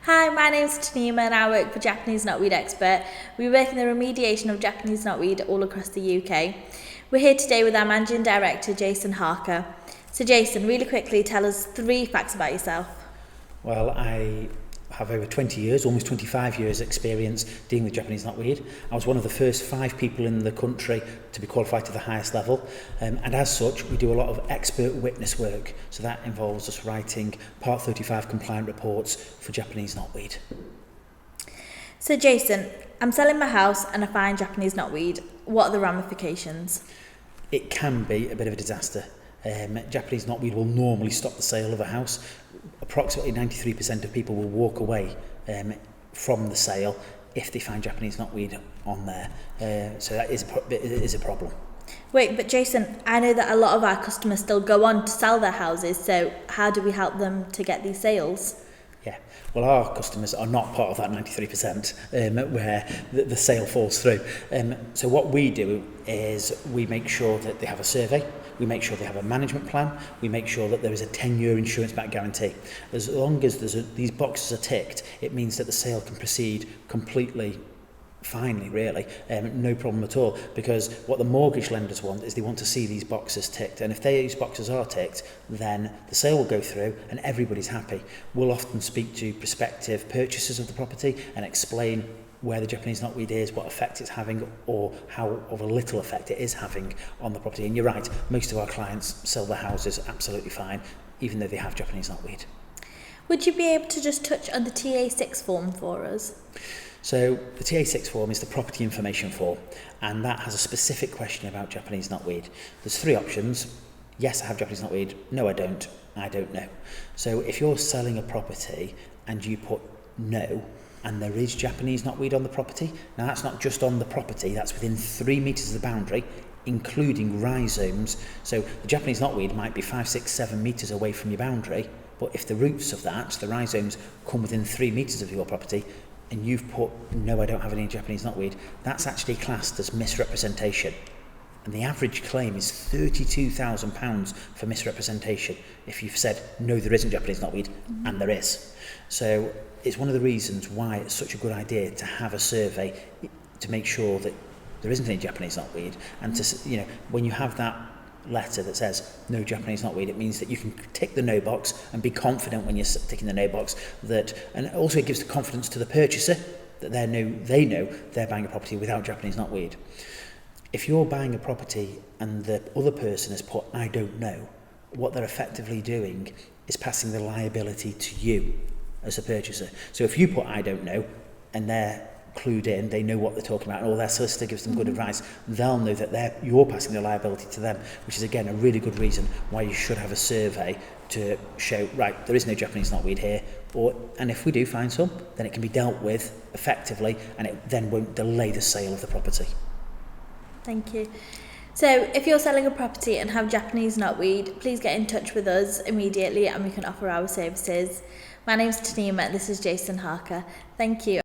Hi, my name is Tanima and I work for Japanese Knotweed Expert. We work in the remediation of Japanese knotweed all across the UK. We're here today with our Managing Director, Jason Harker. So Jason, really quickly tell us 3 facts about yourself. Well, I have over 20 years, almost 25 years experience dealing with Japanese knotweed. I was one of the first 5 people in the country to be qualified to the highest level, and as such we do a lot of expert witness work, so that involves us writing Part 35 compliant reports for Japanese knotweed. So Jason, I'm selling my house and I find Japanese knotweed. What are the ramifications? It can be a bit of a disaster. Japanese knotweed will normally stop the sale of a house. Approximately 93% of people will walk away from the sale if they find Japanese knotweed on there. So that is a problem. Wait, but Jason, I know that a lot of our customers still go on to sell their houses, so how do we help them to get these sales? Yeah, well, our customers are not part of that 93% where the sale falls through. So what we do is we make sure that they have a survey, we make sure they have a management plan, we make sure that there is a 10-year insurance-backed guarantee. As long as these boxes are ticked, it means that the sale can proceed completely finally, really, no problem at all, because what the mortgage lenders want is they want to see these boxes ticked, and if these boxes are ticked, then the sale will go through and everybody's happy. We'll often speak to prospective purchasers of the property and explain where the Japanese knotweed is, what effect it's having, or how of a little effect it is having on the property. And you're right, most of our clients sell their houses absolutely fine, even though they have Japanese knotweed. Would you be able to just touch on the TA6 form for us? So the TA6 form is the property information form, and that has a specific question about Japanese knotweed. There's 3 options. Yes, I have Japanese knotweed. No, I don't know. So if you're selling a property and you put no, and there is Japanese knotweed on the property, now that's not just on the property, that's within 3 metres of the boundary, including rhizomes. So the Japanese knotweed might be 5, 6, 7 metres away from your boundary, but if the roots of that, the rhizomes, come within 3 metres of your property, and you've put, no, I don't have any Japanese knotweed, that's actually classed as misrepresentation. And the average claim is £32,000 for misrepresentation if you've said, no, there isn't Japanese knotweed, and there is. So it's one of the reasons why it's such a good idea to have a survey to make sure that there isn't any Japanese knotweed, and to, you know, when you have that letter that says no Japanese knotweed, it means that you can tick the no box and be confident when you're ticking the no box, that, and also it gives the confidence to the purchaser that they know they're buying a property without Japanese knotweed. If you're buying a property and the other person has put I don't know, what they're effectively doing is passing the liability to you as a purchaser. So if you put I don't know and they're clued in, they know what they're talking about, and all their solicitor gives them good advice, they'll know that you're passing the liability to them, which is again a really good reason why you should have a survey to show, right, there is no Japanese knotweed here, and if we do find some, then it can be dealt with effectively and it then won't delay the sale of the property. Thank you. So if you're selling a property and have Japanese knotweed, please get in touch with us immediately and we can offer our services. My name's Tanima, this is Jason Harker. Thank you.